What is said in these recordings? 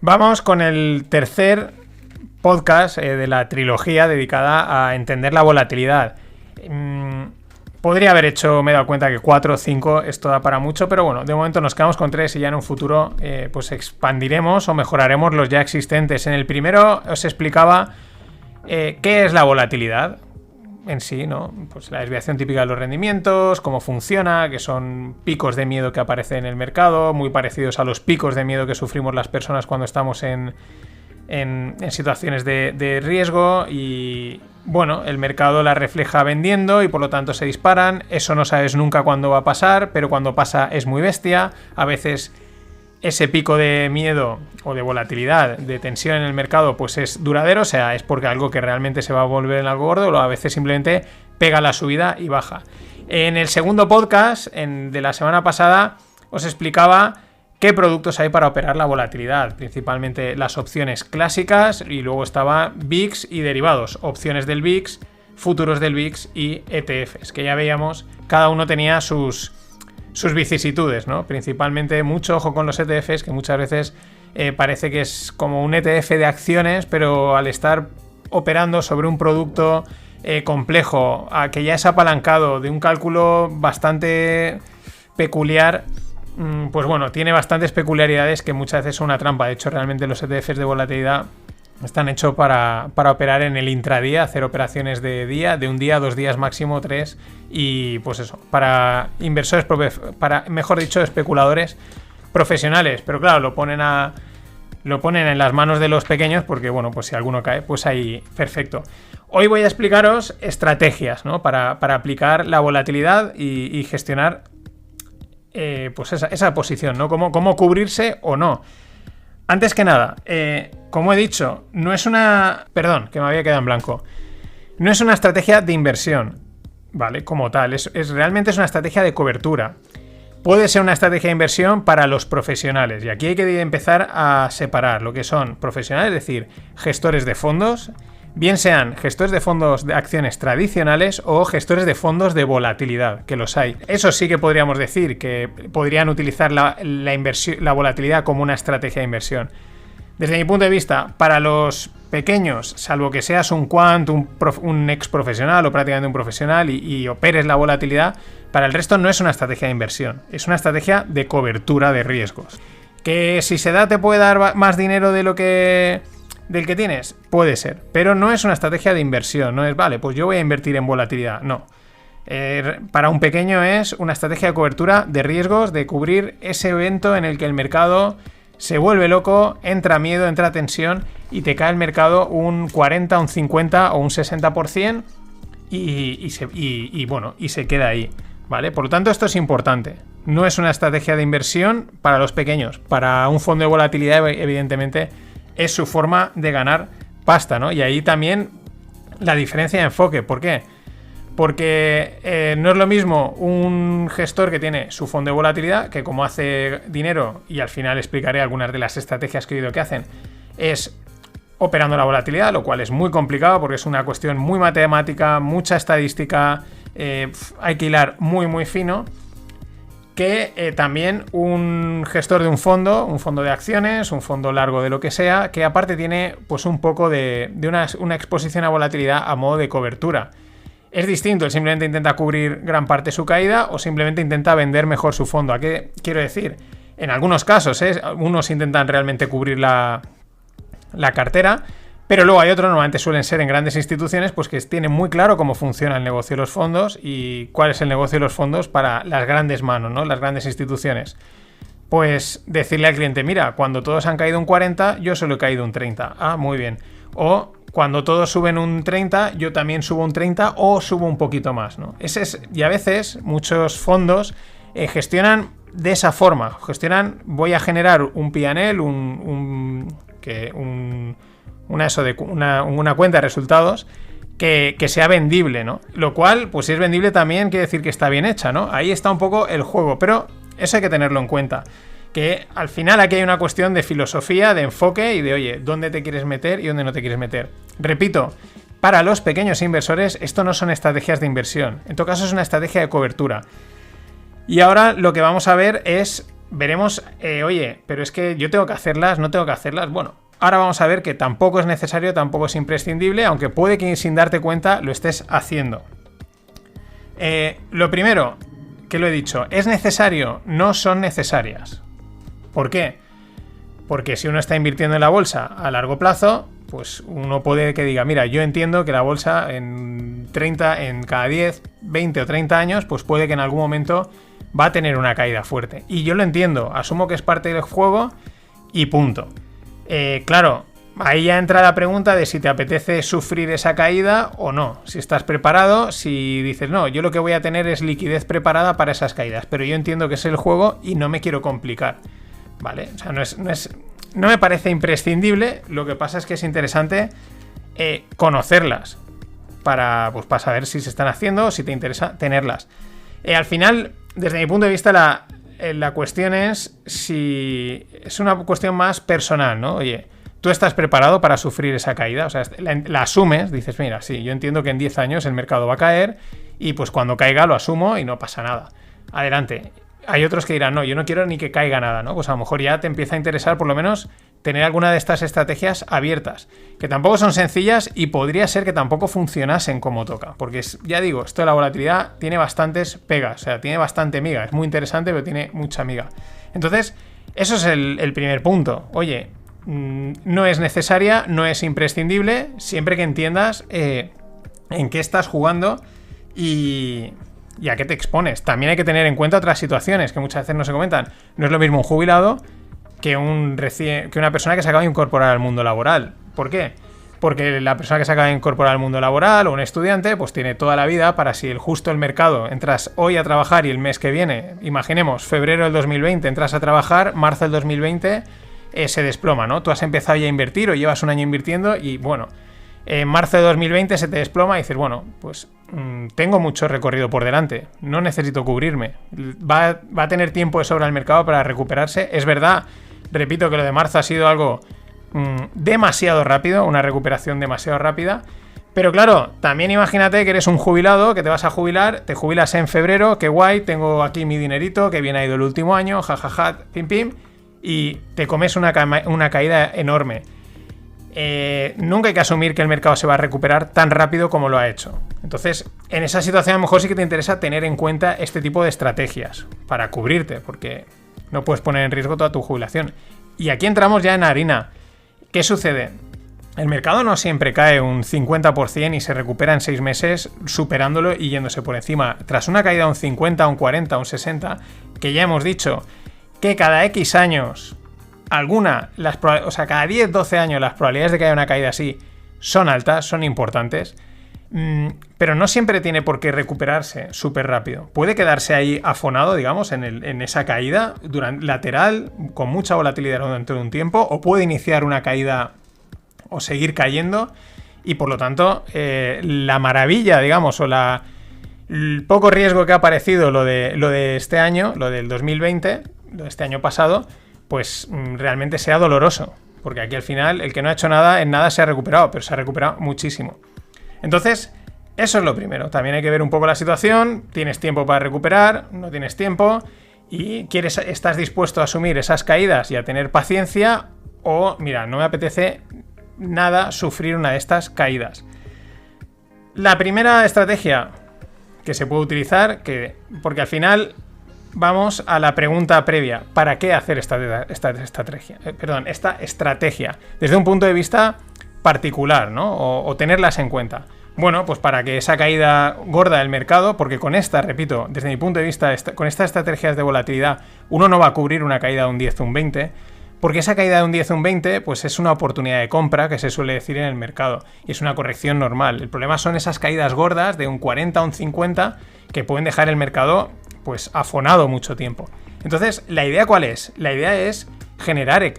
Vamos con el tercer podcast de la trilogía dedicada a entender la volatilidad. Podría haber hecho, me he dado cuenta que 4 o 5 esto da para mucho, pero bueno, de momento nos quedamos con 3 y ya en un futuro pues expandiremos o mejoraremos los ya existentes. En el primero os explicaba qué es la volatilidad en sí, ¿no? Pues la desviación típica de los rendimientos, cómo funciona, que son picos de miedo que aparecen en el mercado, muy parecidos a los picos de miedo que sufrimos las personas cuando estamos en situaciones de riesgo y, bueno, el mercado la refleja vendiendo y por lo tanto se disparan. Eso no sabes nunca cuándo va a pasar, pero cuando pasa es muy bestia. A veces ese pico de miedo o de volatilidad, de tensión en el mercado, pues es duradero, o sea, es porque algo que realmente se va a volver en algo gordo, o a veces simplemente pega la subida y baja. En el segundo podcast de la semana pasada os explicaba qué productos hay para operar la volatilidad, principalmente las opciones clásicas y luego estaba VIX y derivados, opciones del VIX, futuros del VIX y ETFs, que ya veíamos, cada uno tenía sus vicisitudes, ¿no? Principalmente mucho ojo con los ETFs, que muchas veces parece que es como un ETF de acciones, pero al estar operando sobre un producto complejo, que ya es apalancado, de un cálculo bastante peculiar, pues bueno, tiene bastantes peculiaridades que muchas veces son una trampa. De hecho, realmente los ETFs de volatilidad están hechos para operar en el intradía, hacer operaciones de día, de un día, 2 días máximo, 3, y pues eso, para inversores, mejor dicho, especuladores profesionales. Pero claro, lo ponen en las manos de los pequeños porque, bueno, pues si alguno cae, pues ahí, perfecto. Hoy voy a explicaros estrategias, ¿no? Para aplicar la volatilidad y gestionar pues esa posición, ¿no? Cómo cubrirse o no. Antes que nada, como he dicho, no es una... Perdón, que me había quedado en blanco. No es una estrategia de inversión, ¿vale? Como tal, realmente es una estrategia de cobertura. Puede ser una estrategia de inversión para los profesionales. Y aquí hay que empezar a separar lo que son profesionales, es decir, gestores de fondos, bien sean gestores de fondos de acciones tradicionales o gestores de fondos de volatilidad, que los hay. Eso sí que podríamos decir que podrían utilizar la volatilidad como una estrategia de inversión. Desde mi punto de vista, para los pequeños, salvo que seas un quant, un ex profesional o prácticamente un profesional y operes la volatilidad, para el resto no es una estrategia de inversión, es una estrategia de cobertura de riesgos. Que si se da te puede dar más dinero del que tienes, puede ser, pero no es una estrategia de inversión, no es, vale, pues yo voy a invertir en volatilidad, no. Para un pequeño es una estrategia de cobertura de riesgos, de cubrir ese evento en el que el mercado se vuelve loco, entra miedo, entra tensión y te cae el mercado un 40, un 50 o un 60% y se queda ahí, ¿vale? Por lo tanto, esto es importante. No es una estrategia de inversión para los pequeños. Para un fondo de volatilidad, evidentemente, es su forma de ganar pasta, ¿no? Y ahí también la diferencia de enfoque. ¿Por qué? Porque no es lo mismo un gestor que tiene su fondo de volatilidad, que como hace dinero, y al final explicaré algunas de las estrategias que he oído que hacen, es operando la volatilidad, lo cual es muy complicado porque es una cuestión muy matemática, mucha estadística, hay que hilar muy muy fino, que también un gestor de un fondo de acciones, un fondo largo de lo que sea, que aparte tiene pues un poco de una exposición a volatilidad a modo de cobertura. Es distinto, él simplemente intenta cubrir gran parte de su caída o simplemente intenta vender mejor su fondo. ¿A qué quiero decir? En algunos casos, unos intentan realmente cubrir la cartera, pero luego hay otros, normalmente suelen ser en grandes instituciones, pues que tienen muy claro cómo funciona el negocio de los fondos y cuál es el negocio de los fondos para las grandes manos, ¿no? Las grandes instituciones. Pues decirle al cliente, mira, cuando todos han caído un 40, yo solo he caído un 30. Ah, muy bien. O cuando todos suben un 30, yo también subo un 30 o subo un poquito más, ¿no? Y a veces muchos fondos gestionan de esa forma. Voy a generar un P&L, una cuenta de resultados que sea vendible, ¿no? Lo cual, pues si es vendible también quiere decir que está bien hecha, ¿no? Ahí está un poco el juego, pero eso hay que tenerlo en cuenta. Que al final aquí hay una cuestión de filosofía, de enfoque y de, oye, dónde te quieres meter y dónde no te quieres meter. Repito, para los pequeños inversores esto no son estrategias de inversión, en todo caso es una estrategia de cobertura. Y ahora lo que vamos a ver es veremos, oye, pero es que yo tengo que hacerlas, no tengo que hacerlas. Bueno, ahora vamos a ver que tampoco es necesario, tampoco es imprescindible, aunque puede que sin darte cuenta lo estés haciendo. Lo primero, que lo he dicho, ¿es necesario? No son necesarias. ¿Por qué? Porque si uno está invirtiendo en la bolsa a largo plazo, pues uno puede que diga, mira, yo entiendo que la bolsa en cada 10, 20 o 30 años, pues puede que en algún momento va a tener una caída fuerte. Y yo lo entiendo, asumo que es parte del juego y punto. Claro, ahí ya entra la pregunta de si te apetece sufrir esa caída o no. Si estás preparado, si dices, no, yo lo que voy a tener es liquidez preparada para esas caídas, pero yo entiendo que es el juego y no me quiero complicar. ¿Vale? O sea, no me parece imprescindible, lo que pasa es que es interesante conocerlas para saber si se están haciendo o si te interesa tenerlas. Al final, desde mi punto de vista, la cuestión es si es una cuestión más personal, ¿no? Oye, tú estás preparado para sufrir esa caída, o sea, la asumes, dices, mira, sí, yo entiendo que en 10 años el mercado va a caer y pues cuando caiga lo asumo y no pasa nada. Adelante. Hay otros que dirán, no, yo no quiero ni que caiga nada, ¿no? Pues a lo mejor ya te empieza a interesar por lo menos tener alguna de estas estrategias abiertas, que tampoco son sencillas y podría ser que tampoco funcionasen como toca, porque ya digo, esto de la volatilidad tiene bastantes pegas, o sea, tiene bastante miga, es muy interesante, pero tiene mucha miga. Entonces, eso es el primer punto. Oye, no es necesaria, no es imprescindible, siempre que entiendas en qué estás jugando y a qué te expones. También hay que tener en cuenta otras situaciones que muchas veces no se comentan. No es lo mismo un jubilado que una persona que se acaba de incorporar al mundo laboral. ¿Por qué? Porque la persona que se acaba de incorporar al mundo laboral o un estudiante, pues tiene toda la vida para si justo el mercado entras hoy a trabajar y el mes que viene, imaginemos, febrero del 2020 entras a trabajar, marzo del 2020 se desploma, ¿no? Tú has empezado ya a invertir o llevas un año invirtiendo y bueno, en marzo de 2020 se te desploma y dices, bueno, pues tengo mucho recorrido por delante, no necesito cubrirme, va a tener tiempo de sobra el mercado para recuperarse. Es verdad, repito que lo de marzo ha sido algo demasiado rápido, una recuperación demasiado rápida, pero claro, también imagínate que eres un jubilado, que te vas a jubilar, te jubilas en febrero, qué guay, tengo aquí mi dinerito, que bien ha ido el último año, jajaja, pim pim, y te comes una caída enorme. Nunca hay que asumir que el mercado se va a recuperar tan rápido como lo ha hecho. Entonces, en esa situación a lo mejor sí que te interesa tener en cuenta este tipo de estrategias para cubrirte, porque no puedes poner en riesgo toda tu jubilación. Y aquí entramos ya en harina. ¿Qué sucede? El mercado no siempre cae un 50% y se recupera en 6 meses superándolo y yéndose por encima. Tras una caída de un 50, un 40, un 60, que ya hemos dicho que cada X años cada 10, 12 años las probabilidades de que haya una caída así son altas, son importantes, pero no siempre tiene por qué recuperarse súper rápido. Puede quedarse ahí afonado, digamos, en esa caída lateral, con mucha volatilidad durante un tiempo, o puede iniciar una caída o seguir cayendo, y por lo tanto, la maravilla, digamos, o el poco riesgo que ha aparecido lo de este año, lo del 2020, lo de este año pasado, pues realmente sea doloroso, porque aquí al final el que no ha hecho nada, en nada se ha recuperado, pero se ha recuperado muchísimo. Entonces, eso es lo primero. También hay que ver un poco la situación, tienes tiempo para recuperar, no tienes tiempo, y estás dispuesto a asumir esas caídas y a tener paciencia, o mira, no me apetece nada sufrir una de estas caídas. La primera estrategia que se puede utilizar, porque al final vamos a la pregunta previa. ¿Para qué hacer esta estrategia? Desde un punto de vista particular, ¿no? O tenerlas en cuenta. Bueno, pues para que esa caída gorda del mercado, porque con esta, repito, desde mi punto de vista, con estas estrategias de volatilidad, uno no va a cubrir una caída de un 10 o un 20, porque esa caída de un 10 o un 20, pues es una oportunidad de compra que se suele decir en el mercado, y es una corrección normal. El problema son esas caídas gordas de un 40 o un 50 que pueden dejar el mercado pues afonado mucho tiempo. Entonces, ¿la idea cuál es? La idea es generar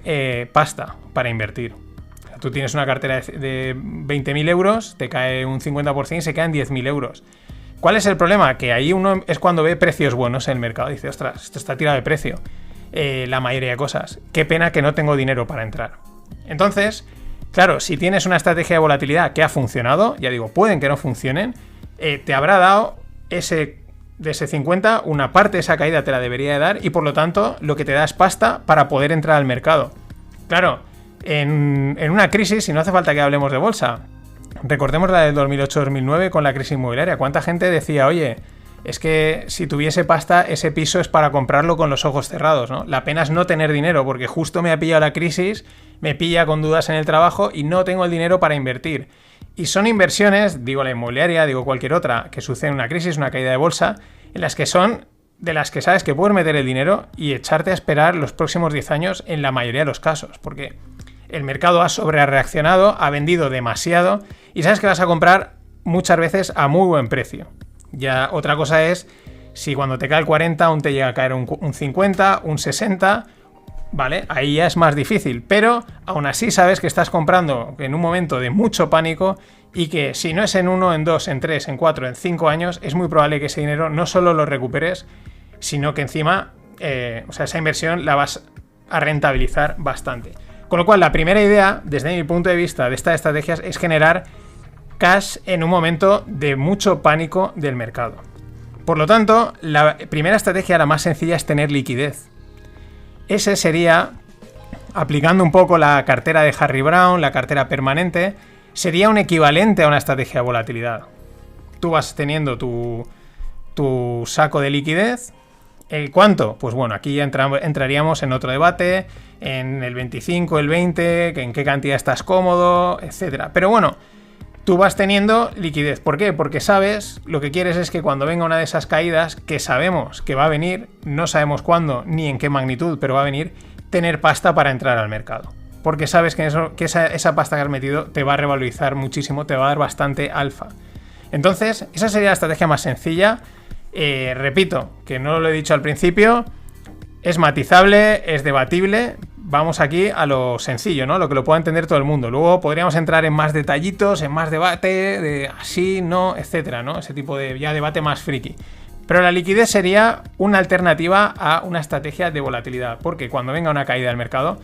pasta para invertir. O sea, tú tienes una cartera de 20.000 euros, te cae un 50% y se quedan 10.000 euros. ¿Cuál es el problema? Que ahí uno es cuando ve precios buenos en el mercado. Dice, ostras, esto está tirado de precio. La mayoría de cosas. Qué pena que no tengo dinero para entrar. Entonces, claro, si tienes una estrategia de volatilidad que ha funcionado, ya digo, pueden que no funcionen, te habrá dado De ese 50, una parte de esa caída te la debería de dar y por lo tanto lo que te da es pasta para poder entrar al mercado. Claro, en una crisis, y no hace falta que hablemos de bolsa, recordemos la del 2008-2009 con la crisis inmobiliaria. ¿Cuánta gente decía, oye, es que si tuviese pasta, ese piso es para comprarlo con los ojos cerrados, ¿no? La pena es no tener dinero, porque justo me ha pillado la crisis, me pilla con dudas en el trabajo y no tengo el dinero para invertir. Y son inversiones, digo la inmobiliaria, digo cualquier otra, que sucede en una crisis, una caída de bolsa, en las que son de las que sabes que puedes meter el dinero y echarte a esperar los próximos 10 años en la mayoría de los casos, porque el mercado ha sobrereaccionado, ha vendido demasiado y sabes que vas a comprar muchas veces a muy buen precio. Ya otra cosa es si cuando te cae el 40 aún te llega a caer un 50, un 60, ¿vale? Ahí ya es más difícil, pero aún así sabes que estás comprando en un momento de mucho pánico y que si no es en 1, en 2, en 3, en 4, en 5 años, es muy probable que ese dinero no solo lo recuperes, sino que encima, esa inversión la vas a rentabilizar bastante. Con lo cual, la primera idea, desde mi punto de vista de estas estrategias, es generar cash en un momento de mucho pánico del mercado. Por lo tanto, la primera estrategia, la más sencilla, es tener liquidez. Ese sería, aplicando un poco la cartera de Harry Browne, la cartera permanente, sería un equivalente a una estrategia de volatilidad. Tú vas teniendo tu saco de liquidez. ¿Cuánto? Pues bueno, aquí ya entraríamos en otro debate, en el 25, el 20, en qué cantidad estás cómodo, etcétera. Pero bueno, tú vas teniendo liquidez. ¿Por qué? Porque sabes, lo que quieres es que cuando venga una de esas caídas, que sabemos que va a venir, no sabemos cuándo ni en qué magnitud, pero va a venir, tener pasta para entrar al mercado. Porque sabes que esa pasta que has metido te va a revalorizar muchísimo, te va a dar bastante alfa. Entonces, esa sería la estrategia más sencilla. Repito, que no lo he dicho al principio, es matizable, es debatible. Vamos aquí a lo sencillo, ¿no? Lo que lo pueda entender todo el mundo. Luego podríamos entrar en más detallitos, en más debate, de así, no, etcétera, ¿no? Ese tipo de ya debate más friki. Pero la liquidez sería una alternativa a una estrategia de volatilidad, porque cuando venga una caída del mercado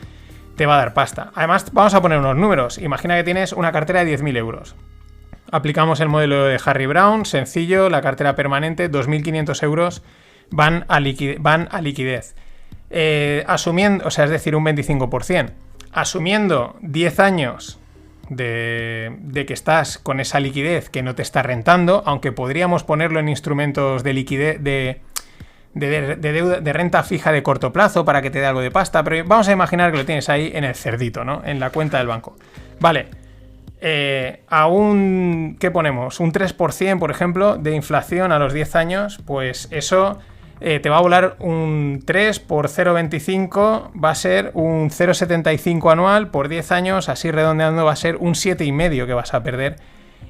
te va a dar pasta. Además, vamos a poner unos números. Imagina que tienes una cartera de 10.000 euros. Aplicamos el modelo de Harry Browne, sencillo, la cartera permanente, 2.500 euros van a liquidez. Asumiendo, es decir, un 25%. Asumiendo 10 años de que estás con esa liquidez que no te está rentando, aunque podríamos ponerlo en instrumentos de liquidez, de renta fija de corto plazo para que te dé algo de pasta, pero vamos a imaginar que lo tienes ahí en el cerdito, ¿no? En la cuenta del banco. Vale. ¿Qué ponemos? Un 3%, por ejemplo, de inflación a los 10 años, pues eso te va a volar un 3 por 0,25, va a ser un 0,75 anual por 10 años, así redondeando va a ser un 7,5 que vas a perder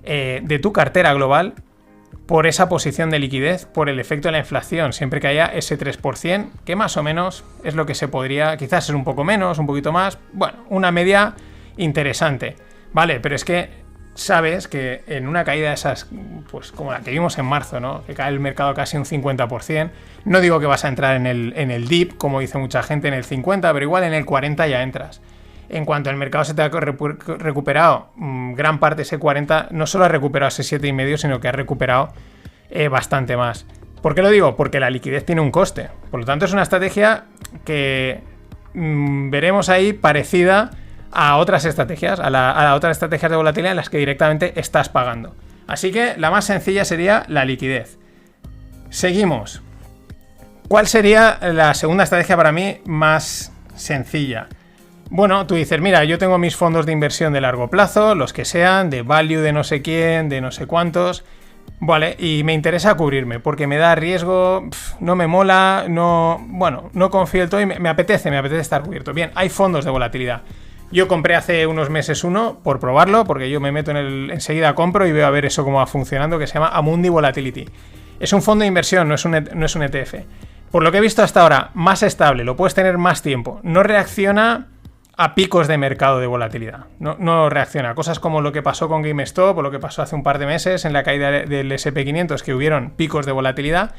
de tu cartera global por esa posición de liquidez, por el efecto de la inflación, siempre que haya ese 3%, que más o menos es lo que se podría, quizás es un poco menos, un poquito más, bueno, una media interesante. Vale, pero es que sabes que en una caída de esas, pues como la que vimos en marzo, ¿no? Que cae el mercado casi un 50%. No digo que vas a entrar en el dip, como dice mucha gente, en el 50%, pero igual en el 40% ya entras. En cuanto el mercado se te ha recuperado gran parte de ese 40%, no solo ha recuperado ese 7,5, sino que ha recuperado bastante más. ¿Por qué lo digo? Porque la liquidez tiene un coste. Por lo tanto, es una estrategia que veremos ahí parecida a otras estrategias, a otras estrategias de volatilidad en las que directamente estás pagando. Así que la más sencilla sería la liquidez. Seguimos. ¿Cuál sería la segunda estrategia para mí más sencilla? Bueno, tú dices, mira, yo tengo mis fondos de inversión de largo plazo, los que sean, de value de no sé quién, de no sé cuántos, vale, y me interesa cubrirme porque me da riesgo, no me mola, no confío del todo y me apetece estar cubierto. Bien, hay fondos de volatilidad. Yo compré hace unos meses uno por probarlo, porque yo me meto enseguida compro y veo a ver eso cómo va funcionando, que se llama Amundi Volatility. Es un fondo de inversión, no es un ETF. Por lo que he visto hasta ahora, más estable, lo puedes tener más tiempo. No reacciona a picos de mercado de volatilidad. No reacciona a cosas como lo que pasó con GameStop o lo que pasó hace un par de meses en la caída del SP500, que hubieron picos de volatilidad.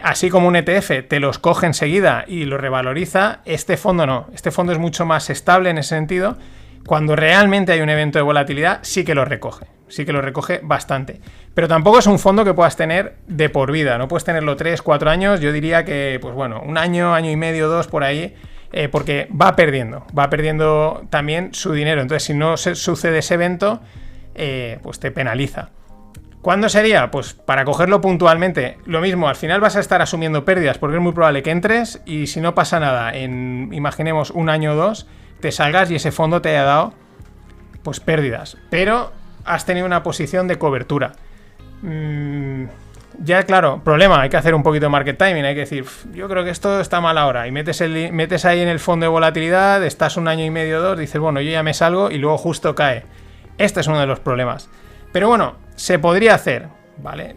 Así como un ETF te los coge enseguida y lo revaloriza, este fondo no. Este fondo es mucho más estable en ese sentido. Cuando realmente hay un evento de volatilidad, sí que lo recoge. sí que lo recoge bastante. Pero tampoco es un fondo que puedas tener de por vida, no puedes tenerlo 3, 4 años, yo diría que, pues bueno, un año, año y medio, 2 por ahí, porque va perdiendo también su dinero. Entonces, si no sucede ese evento, pues te penaliza. ¿Cuándo sería? Pues para cogerlo puntualmente. Lo mismo, al final vas a estar asumiendo pérdidas porque es muy probable que entres y si no pasa nada, en, imaginemos, un año o 2, te salgas y ese fondo te haya dado pues pérdidas. Pero has tenido una posición de cobertura. Ya, claro, problema, hay que hacer un poquito de market timing, hay que decir, yo creo que esto está mal ahora. Y metes ahí en el fondo de volatilidad, estás un año y medio o 2, dices, bueno, yo ya me salgo y luego justo cae. Este es uno de los problemas. Pero bueno, se podría hacer, ¿vale?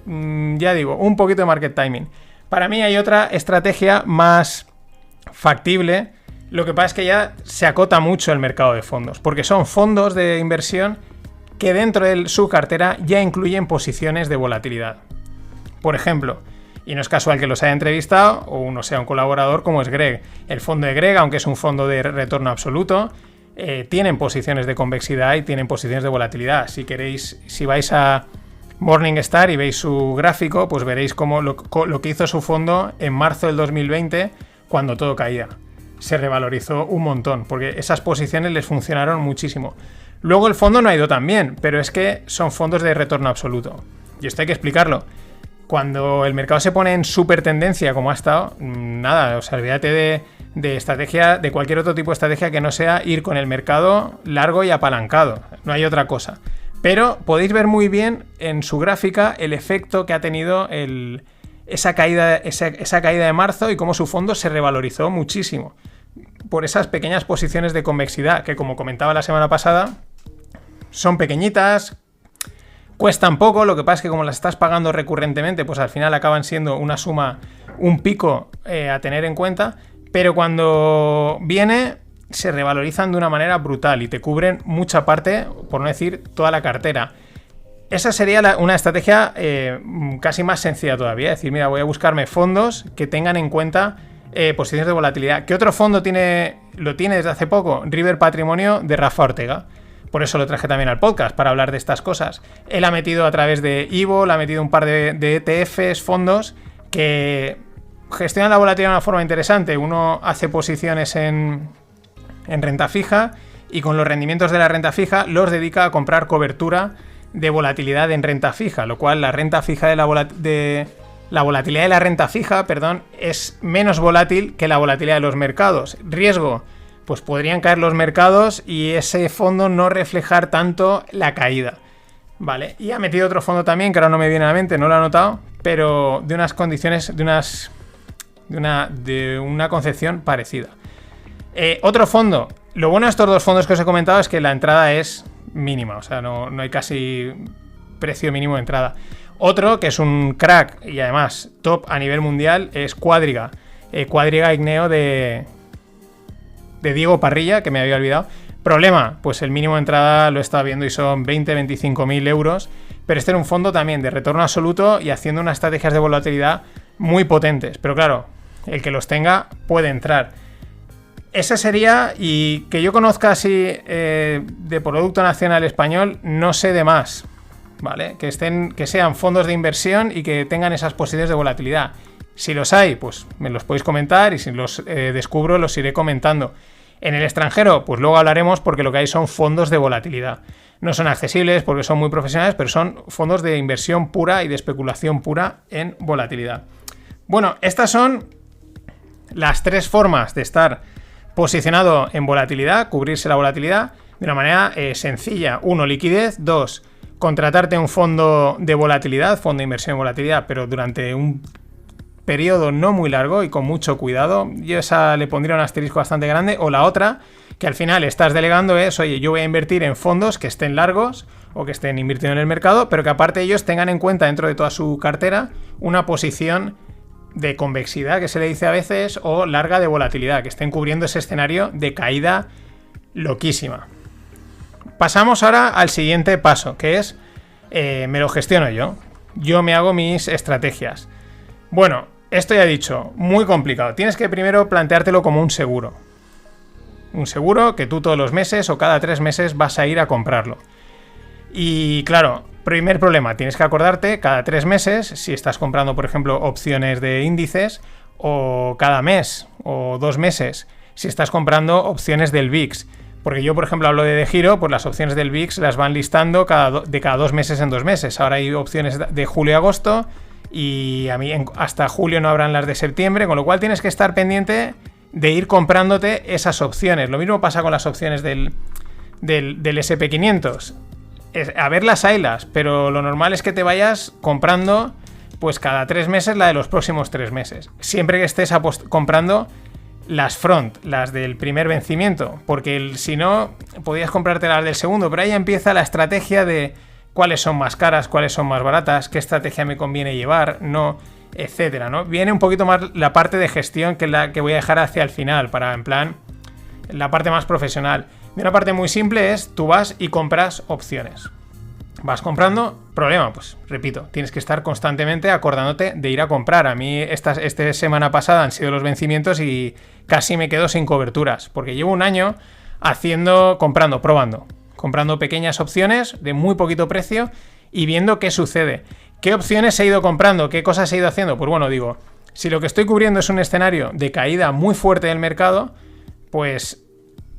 Ya digo, un poquito de market timing. Para mí hay otra estrategia más factible. Lo que pasa es que ya se acota mucho el mercado de fondos, porque son fondos de inversión que dentro de su cartera ya incluyen posiciones de volatilidad. Por ejemplo, y no es casual que los haya entrevistado o uno sea un colaborador como es Greg. El fondo de Greg, aunque es un fondo de retorno absoluto, tienen posiciones de convexidad y tienen posiciones de volatilidad. Si queréis, si vais a Morningstar y veis su gráfico, pues veréis cómo lo que hizo su fondo en marzo del 2020 cuando todo caía. Se revalorizó un montón porque esas posiciones les funcionaron muchísimo. Luego el fondo no ha ido tan bien, pero es que son fondos de retorno absoluto. Y esto hay que explicarlo. Cuando el mercado se pone en super tendencia como ha estado, nada, o sea, olvídate de estrategia, de cualquier otro tipo de estrategia que no sea ir con el mercado largo y apalancado. No hay otra cosa. Pero podéis ver muy bien en su gráfica el efecto que ha tenido esa caída de marzo y cómo su fondo se revalorizó muchísimo por esas pequeñas posiciones de convexidad que, como comentaba la semana pasada, son pequeñitas, cuestan poco. Lo que pasa es que como las estás pagando recurrentemente, pues al final acaban siendo una suma, un pico a tener en cuenta, pero cuando viene se revalorizan de una manera brutal y te cubren mucha parte, por no decir toda la cartera. Esa sería una estrategia casi más sencilla todavía, es decir, mira, voy a buscarme fondos que tengan en cuenta posiciones de volatilidad. ¿Qué otro fondo lo tiene desde hace poco? River Patrimonio de Rafa Ortega. Por eso lo traje también al podcast, para hablar de estas cosas. Él ha metido a través de Ivo, le ha metido un par de ETFs, fondos, que gestionan la volatilidad de una forma interesante. Uno hace posiciones en renta fija y con los rendimientos de la renta fija los dedica a comprar cobertura de volatilidad en renta fija, lo cual la renta fija la volatilidad de la renta fija, es menos volátil que la volatilidad de los mercados. Riesgo, pues podrían caer los mercados y ese fondo no reflejar tanto la caída, ¿vale? Y ha metido otro fondo también, que ahora no me viene a la mente, no lo he anotado, pero de unas condiciones, de una concepción parecida. Otro fondo, lo bueno de estos dos fondos que os he comentado es que la entrada es mínima, o sea, no hay casi precio mínimo de entrada. Otro, que es un crack y además top a nivel mundial, es Quadriga. Quadriga Igneo de Diego Parrilla, que me había olvidado. Problema, pues el mínimo de entrada lo he estado viendo y son 20-25.000 euros, pero este era un fondo también de retorno absoluto y haciendo unas estrategias de volatilidad muy potentes, pero claro, el que los tenga puede entrar. Ese sería, y que yo conozca así de Producto Nacional Español, no sé de más, ¿vale? Que sean fondos de inversión y que tengan esas posibilidades de volatilidad. Si los hay, pues me los podéis comentar y si los descubro los iré comentando. En el extranjero, pues luego hablaremos porque lo que hay son fondos de volatilidad. No son accesibles porque son muy profesionales, pero son fondos de inversión pura y de especulación pura en volatilidad. Bueno, estas son las tres formas de estar posicionado en volatilidad, cubrirse la volatilidad de una manera sencilla. 1, liquidez. 2, contratarte un fondo de volatilidad, fondo de inversión en volatilidad, pero durante un periodo no muy largo y con mucho cuidado. Yo esa le pondría un asterisco bastante grande. O la otra, que al final estás delegando, es, oye, yo voy a invertir en fondos que estén largos o que estén invirtiendo en el mercado, pero que aparte ellos tengan en cuenta dentro de toda su cartera una posición de convexidad, que se le dice a veces, o larga de volatilidad, que estén cubriendo ese escenario de caída loquísima. Pasamos ahora al siguiente paso, que es, me lo gestiono yo. Yo me hago mis estrategias. Bueno, esto ya he dicho, muy complicado. Tienes que primero planteártelo como un seguro. Un seguro que tú todos los meses o cada 3 meses vas a ir a comprarlo. Y claro, primer problema, tienes que acordarte cada 3 meses si estás comprando, por ejemplo, opciones de índices, o cada mes o 2 meses si estás comprando opciones del VIX. Porque yo, por ejemplo, hablo de Giro, pues las opciones del VIX las van listando de cada 2 meses en 2 meses. Ahora hay opciones de julio y agosto, y a mí hasta julio no habrán las de septiembre, con lo cual tienes que estar pendiente de ir comprándote esas opciones. Lo mismo pasa con las opciones del SP500. A ver, las haylas, pero lo normal es que te vayas comprando pues cada 3 meses la de los próximos 3 meses. Siempre que estés comprando las front, las del primer vencimiento, porque si no, podías comprarte las del segundo, pero ahí empieza la estrategia de cuáles son más caras, cuáles son más baratas, qué estrategia me conviene llevar, no, etcétera, ¿no? Viene un poquito más la parte de gestión, que es la que voy a dejar hacia el final, para en plan la parte más profesional. Y una parte muy simple es, tú vas y compras opciones. Vas comprando, problema, pues repito, tienes que estar constantemente acordándote de ir a comprar. A mí esta semana pasada han sido los vencimientos y casi me quedo sin coberturas, porque llevo un año comprando pequeñas opciones de muy poquito precio y viendo qué sucede. ¿Qué opciones he ido comprando? ¿Qué cosas he ido haciendo? Pues bueno, digo, si lo que estoy cubriendo es un escenario de caída muy fuerte del mercado, pues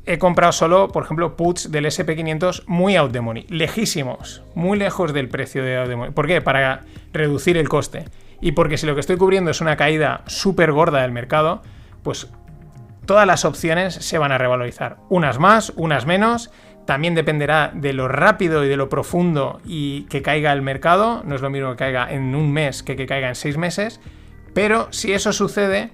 he comprado solo, por ejemplo, puts del SP500 muy out the money, lejísimos, muy lejos del precio de out the money. ¿Por qué? Para reducir el coste. Y porque si lo que estoy cubriendo es una caída súper gorda del mercado, pues todas las opciones se van a revalorizar. Unas más, unas menos. También dependerá de lo rápido y de lo profundo y que caiga el mercado. No es lo mismo que caiga en un mes que caiga en 6 meses. Pero si eso sucede,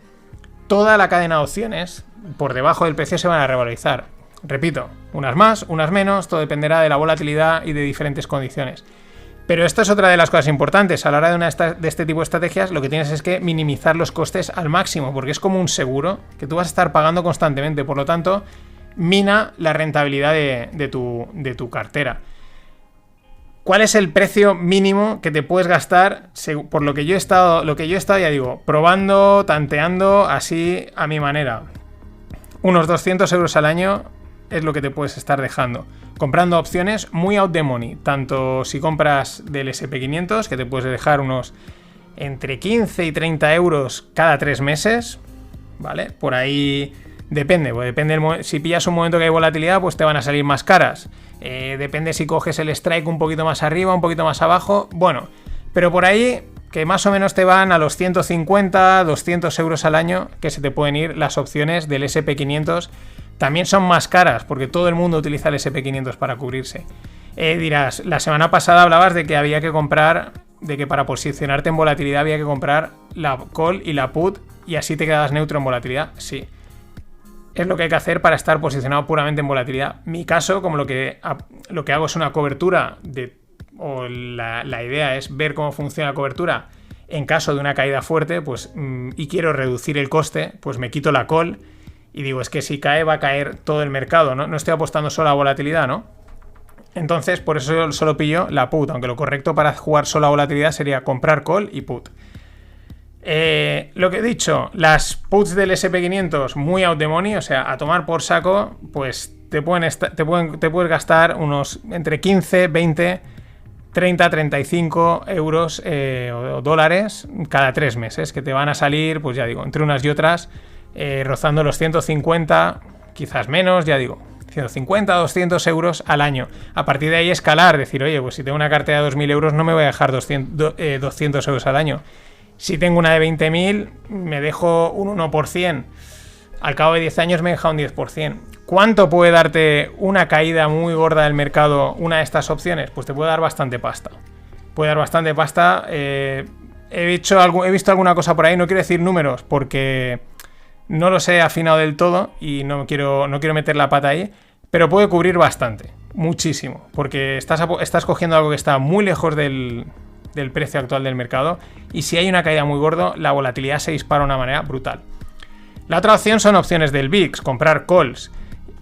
toda la cadena de opciones por debajo del precio se van a revalorizar. Repito, unas más, unas menos, todo dependerá de la volatilidad y de diferentes condiciones. Pero esto es otra de las cosas importantes. A la hora de este tipo de estrategias, lo que tienes es que minimizar los costes al máximo, porque es como un seguro que tú vas a estar pagando constantemente. Por lo tanto, mina la rentabilidad de tu cartera. ¿Cuál es el precio mínimo que te puedes gastar? Por lo que yo he estado, ya digo, probando, tanteando, así a mi manera. Unos 200 euros al año es lo que te puedes estar dejando, comprando opciones muy out the money. Tanto si compras del SP500, que te puedes dejar unos entre 15 y 30 euros cada 3 meses, ¿vale? Por ahí depende, pues depende si pillas un momento que hay volatilidad, pues te van a salir más caras. Depende si coges el strike un poquito más arriba, un poquito más abajo. Bueno, pero por ahí que más o menos te van a los 150, 200 euros al año, que se te pueden ir las opciones del SP500. También son más caras, porque todo el mundo utiliza el SP500 para cubrirse. Dirás, la semana pasada hablabas de que había que comprar, de que para posicionarte en volatilidad había que comprar la call y la put, y así te quedas neutro en volatilidad. Sí. Es lo que hay que hacer para estar posicionado puramente en volatilidad. Mi caso, como lo que hago es una cobertura la idea es ver cómo funciona la cobertura en caso de una caída fuerte, pues y quiero reducir el coste, pues me quito la call y digo, es que si cae va a caer todo el mercado, ¿no? No estoy apostando solo a volatilidad, ¿no? Entonces, por eso yo solo pillo la put, aunque lo correcto para jugar solo a volatilidad sería comprar call y put. Lo que he dicho, las puts del SP500 muy out the money, o sea, a tomar por saco, pues te puedes gastar unos entre 15, 20, 30, 35 euros o dólares cada 3 meses, que te van a salir, pues ya digo, entre unas y otras, rozando los 150, quizás menos, ya digo, 150, 200 euros al año. A partir de ahí escalar, decir, oye, pues si tengo una cartera de 2.000 euros no me voy a dejar 200 euros al año. Si tengo una de 20.000, me dejo un 1%. Al cabo de 10 años me he dejado un 10%. ¿Cuánto puede darte una caída muy gorda del mercado una de estas opciones? Pues te puede dar bastante pasta. Puede dar bastante pasta. He visto alguna cosa por ahí, no quiero decir números porque no los he afinado del todo y no quiero meter la pata ahí, pero puede cubrir bastante, muchísimo, porque estás cogiendo algo que está muy lejos del precio actual del mercado, y si hay una caída muy gorda, la volatilidad se dispara de una manera brutal. La otra opción son opciones del VIX, comprar calls.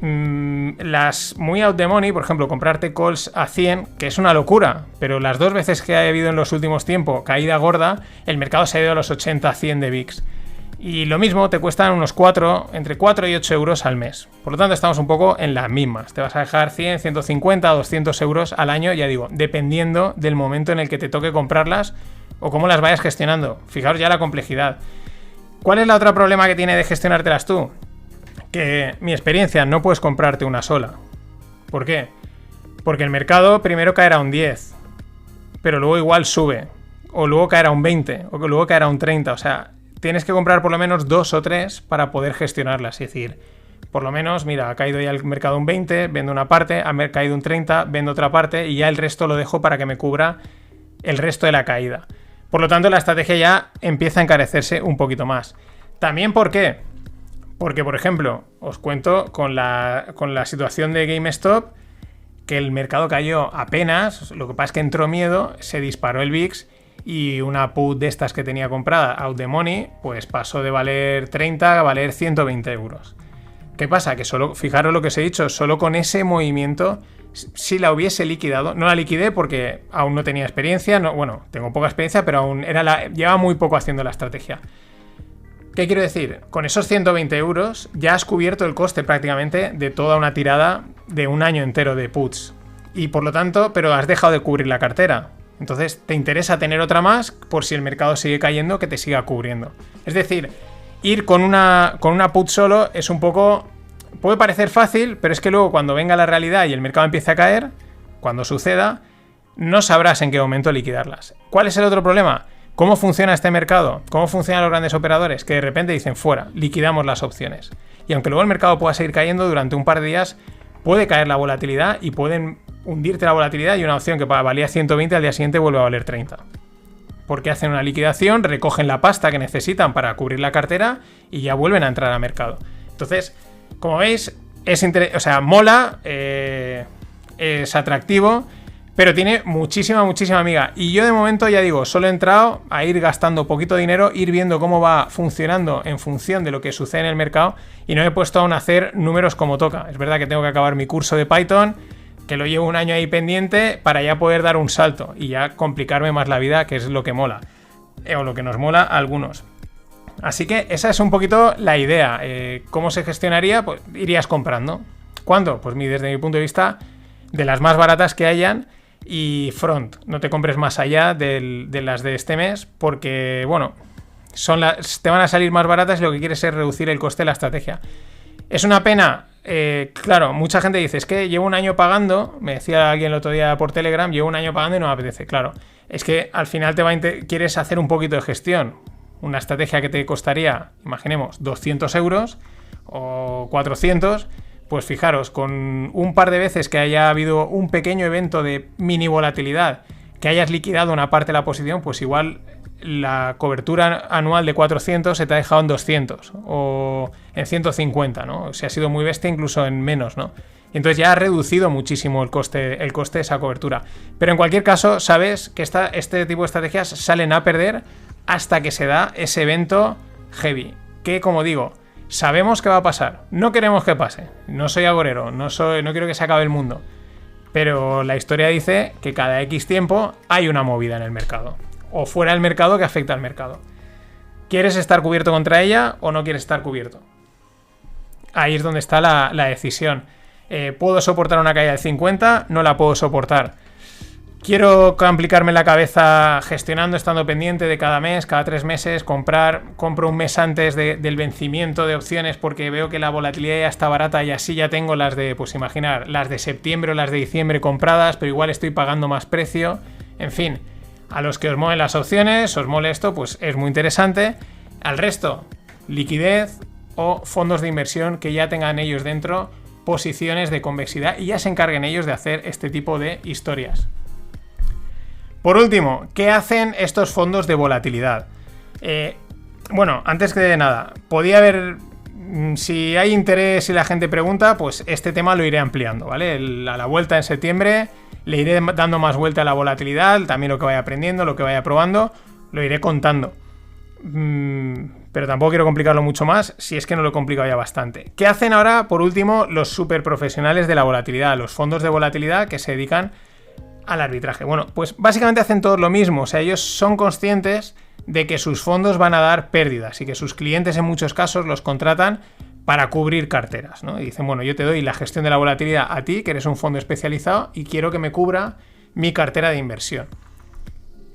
Las muy out the money, por ejemplo, comprarte calls a 100, que es una locura, pero las 2 veces que ha habido en los últimos tiempos caída gorda, el mercado se ha ido a los 80, 100 de VIX. Y lo mismo te cuestan entre 4 y 8 euros al mes. Por lo tanto, estamos un poco en las mismas. Te vas a dejar 100, 150, 200 euros al año, ya digo, dependiendo del momento en el que te toque comprarlas o cómo las vayas gestionando. Fijaros ya la complejidad. ¿Cuál es la otra problema que tiene de gestionártelas tú? Que mi experiencia, no puedes comprarte una sola. ¿Por qué? Porque el mercado primero caerá un 10, pero luego igual sube, o luego caerá un 20, o luego caerá un 30, o sea, tienes que comprar por lo menos 2 o 3 para poder gestionarlas. Es decir, por lo menos, mira, ha caído ya el mercado un 20, vendo una parte, ha caído un 30, vendo otra parte y ya el resto lo dejo para que me cubra el resto de la caída. Por lo tanto, la estrategia ya empieza a encarecerse un poquito más. También, ¿por qué? Porque, por ejemplo, os cuento con la situación de GameStop, que el mercado cayó apenas, lo que pasa es que entró miedo, se disparó el VIX y una put de estas que tenía comprada, out the money, pues pasó de valer 30 a valer 120 euros. ¿Qué pasa? Que solo, fijaros lo que os he dicho, solo con ese movimiento, si la hubiese liquidado, no la liquidé porque aún no tenía experiencia, bueno, tengo poca experiencia, pero aún llevaba muy poco haciendo la estrategia. ¿Qué quiero decir? Con esos 120 euros ya has cubierto el coste prácticamente de toda una tirada de un año entero de puts. Y por lo tanto, pero has dejado de cubrir la cartera. Entonces, te interesa tener otra más por si el mercado sigue cayendo, que te siga cubriendo. Es decir, ir con una put solo es un poco... Puede parecer fácil, pero es que luego cuando venga la realidad y el mercado empiece a caer, cuando suceda, no sabrás en qué momento liquidarlas. ¿Cuál es el otro problema? ¿Cómo funciona este mercado? ¿Cómo funcionan los grandes operadores? Que de repente dicen fuera, liquidamos las opciones. Y aunque luego el mercado pueda seguir cayendo durante un par de días, puede caer la volatilidad y pueden hundirte la volatilidad y una opción que valía 120 al día siguiente vuelve a valer 30. Porque hacen una liquidación, recogen la pasta que necesitan para cubrir la cartera y ya vuelven a entrar al mercado. Entonces, como veis, mola, es atractivo, pero tiene muchísima amiga. Y yo de momento, ya digo, solo he entrado a ir gastando poquito dinero, ir viendo cómo va funcionando en función de lo que sucede en el mercado y no me he puesto aún a hacer números como toca. Es verdad que tengo que acabar mi curso de Python, que lo llevo un año ahí pendiente para ya poder dar un salto y ya complicarme más la vida, que es lo que mola, o lo que nos mola a algunos. Así que esa es un poquito la idea. ¿Cómo se gestionaría? Pues irías comprando. ¿Cuándo? Pues desde mi punto de vista, de las más baratas que hayan y front. No te compres más allá de las de este mes porque, bueno, te van a salir más baratas y lo que quieres es reducir el coste de la estrategia. ¿Es una pena? Claro, mucha gente dice, es que llevo un año pagando, me decía alguien el otro día por Telegram, llevo un año pagando y no me apetece. Claro, es que al final quieres hacer un poquito de gestión. Una estrategia que te costaría, imaginemos, 200 euros o 400, pues fijaros, con un par de veces que haya habido un pequeño evento de mini volatilidad, que hayas liquidado una parte de la posición, pues igual la cobertura anual de 400 se te ha dejado en 200 o en 150, ¿no? Si ha sido muy bestia, incluso en menos, ¿no? Y entonces ya ha reducido muchísimo el coste de esa cobertura. Pero en cualquier caso, sabes que este tipo de estrategias salen a perder hasta que se da ese evento heavy. Que, como digo, sabemos que va a pasar. No queremos que pase. No soy agorero, no quiero que se acabe el mundo. Pero la historia dice que cada X tiempo hay una movida en el mercado. O fuera del mercado que afecta al mercado. ¿Quieres estar cubierto contra ella o no quieres estar cubierto? Ahí es donde está la decisión. ¿Puedo soportar una caída del 50? No la puedo soportar. ¿Quiero complicarme la cabeza gestionando, estando pendiente de cada mes, cada 3 meses, compro un mes antes del vencimiento de opciones porque veo que la volatilidad ya está barata y así ya tengo las de, pues imaginar, las de septiembre o las de diciembre compradas, pero igual estoy pagando más precio? En fin, a los que os molen las opciones, os mole esto, pues es muy interesante. Al resto, liquidez o fondos de inversión que ya tengan ellos dentro posiciones de convexidad y ya se encarguen ellos de hacer este tipo de historias. Por último, ¿qué hacen estos fondos de volatilidad? Bueno, antes que nada, podía haber... Si hay interés y la gente pregunta, pues este tema lo iré ampliando, ¿vale? A la vuelta en septiembre le iré dando más vuelta a la volatilidad, también lo que vaya aprendiendo, lo que vaya probando, lo iré contando. Pero tampoco quiero complicarlo mucho más, si es que no lo he complicado ya bastante. ¿Qué hacen ahora, por último, los super profesionales de la volatilidad? Los fondos de volatilidad que se dedican al arbitraje. Bueno, pues básicamente hacen todos lo mismo. O sea, ellos son conscientes de que sus fondos van a dar pérdidas y que sus clientes en muchos casos los contratan para cubrir carteras, ¿no? Y dicen, bueno, yo te doy la gestión de la volatilidad a ti, que eres un fondo especializado, y quiero que me cubra mi cartera de inversión.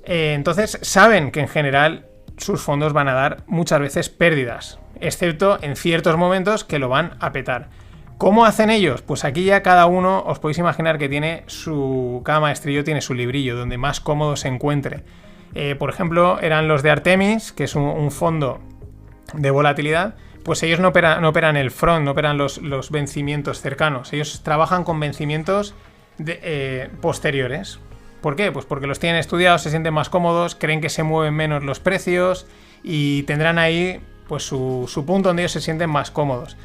Entonces saben que en general sus fondos van a dar muchas veces pérdidas, excepto en ciertos momentos que lo van a petar. ¿Cómo hacen ellos? Pues aquí ya cada uno os podéis imaginar que tiene cada maestrillo tiene su librillo donde más cómodo se encuentre. Por ejemplo, eran los de Artemis, que es un fondo de volatilidad. Pues ellos no operan el front, no operan los vencimientos cercanos. Ellos trabajan con vencimientos posteriores. ¿Por qué? Pues porque los tienen estudiados, se sienten más cómodos, creen que se mueven menos los precios y tendrán ahí pues su punto donde ellos se sienten más cómodos.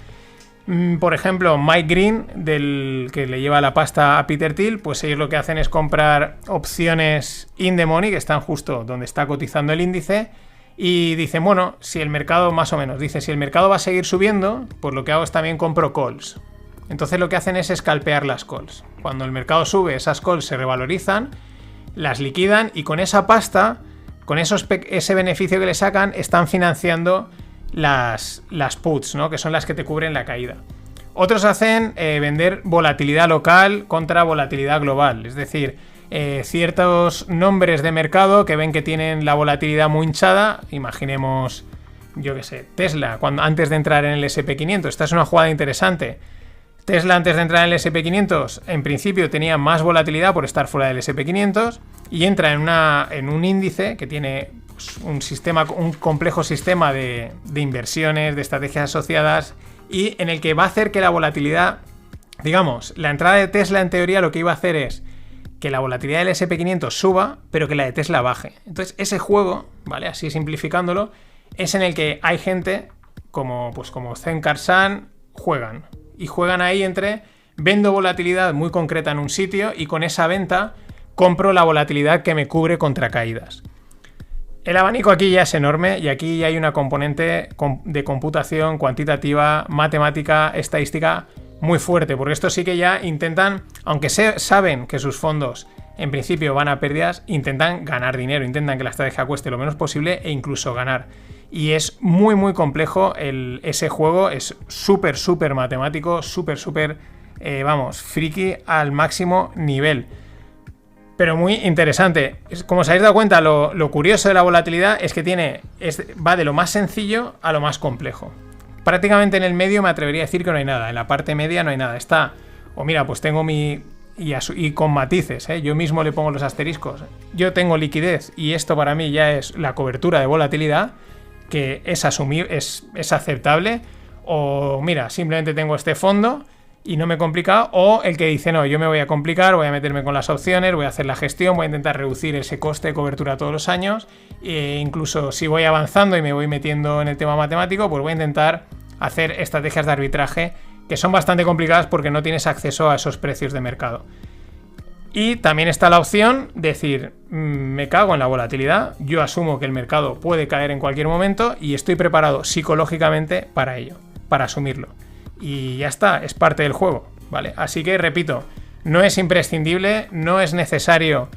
Por ejemplo, Mike Green, del que le lleva la pasta a Peter Thiel, pues ellos lo que hacen es comprar opciones in the money, que están justo donde está cotizando el índice, y dicen, bueno, si el mercado, más o menos, dice, si el mercado va a seguir subiendo, pues lo que hago es también compro calls. Entonces lo que hacen es escalpear las calls. Cuando el mercado sube, esas calls se revalorizan, las liquidan y con esa pasta, con ese beneficio que le sacan, están financiando las puts, ¿no? Que son las que te cubren la caída. Otros hacen vender volatilidad local contra volatilidad global, es decir, ciertos nombres de mercado que ven que tienen la volatilidad muy hinchada. Imaginemos, yo qué sé, Tesla, antes de entrar en el S&P500. Esta es una jugada interesante. Tesla, antes de entrar en el S&P500, en principio tenía más volatilidad por estar fuera del S&P500 y entra en un índice que tiene un complejo sistema de inversiones, de estrategias asociadas, y en el que va a hacer que la volatilidad, digamos, la entrada de Tesla en teoría lo que iba a hacer es que la volatilidad del S&P500 suba, pero que la de Tesla baje. Entonces ese juego, ¿vale? Así simplificándolo, es en el que hay gente como Zen Karsan juegan ahí entre vendo volatilidad muy concreta en un sitio y con esa venta compro la volatilidad que me cubre contra caídas. El abanico aquí ya es enorme y aquí ya hay una componente de computación cuantitativa, matemática, estadística muy fuerte, porque esto sí que ya intentan, aunque saben que sus fondos en principio van a pérdidas, intentan ganar dinero, intentan que la estrategia cueste lo menos posible e incluso ganar. Y es muy muy complejo ese juego, es súper matemático, súper friki al máximo nivel. Pero muy interesante. Como os habéis dado cuenta, lo curioso de la volatilidad es que va de lo más sencillo a lo más complejo. Prácticamente en el medio me atrevería a decir que no hay nada. En la parte media no hay nada. Pues tengo y con matices, ¿eh? Yo mismo le pongo los asteriscos. Yo tengo liquidez y esto para mí ya es la cobertura de volatilidad, que es es aceptable. O mira, simplemente tengo este fondo y no me complica, o el que dice, no, yo me voy a complicar, voy a meterme con las opciones, voy a hacer la gestión, voy a intentar reducir ese coste de cobertura todos los años, e incluso si voy avanzando y me voy metiendo en el tema matemático, pues voy a intentar hacer estrategias de arbitraje que son bastante complicadas porque no tienes acceso a esos precios de mercado. Y también está la opción de decir, me cago en la volatilidad, yo asumo que el mercado puede caer en cualquier momento y estoy preparado psicológicamente para ello, para asumirlo. Y ya está, es parte del juego, ¿vale? Así que, repito, no es imprescindible, no es necesario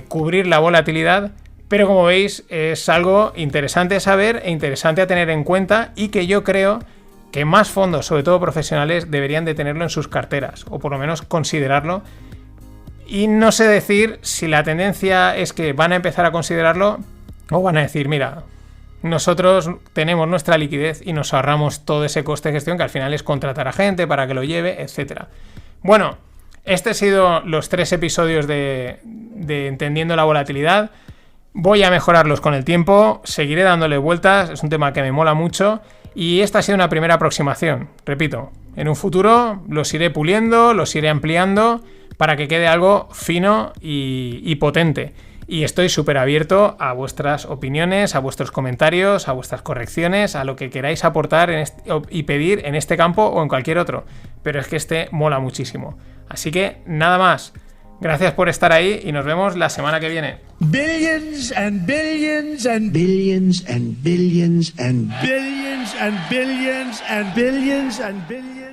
cubrir la volatilidad, pero como veis es algo interesante a saber e interesante a tener en cuenta y que yo creo que más fondos, sobre todo profesionales, deberían de tenerlo en sus carteras, o por lo menos considerarlo. Y no sé decir si la tendencia es que van a empezar a considerarlo o van a decir, mira, nosotros tenemos nuestra liquidez y nos ahorramos todo ese coste de gestión que al final es contratar a gente para que lo lleve, etcétera. Bueno, este han sido los 3 episodios de Entendiendo la Volatilidad. Voy a mejorarlos con el tiempo, seguiré dándole vueltas, es un tema que me mola mucho y esta ha sido una primera aproximación. Repito, en un futuro los iré puliendo, los iré ampliando para que quede algo fino y potente. Y estoy súper abierto a vuestras opiniones, a vuestros comentarios, a vuestras correcciones, a lo que queráis aportar y pedir en este campo o en cualquier otro. Pero es que este mola muchísimo. Así que nada más. Gracias por estar ahí y nos vemos la semana que viene. Billions and billions and billions and billions and billions and billions and billions and billions.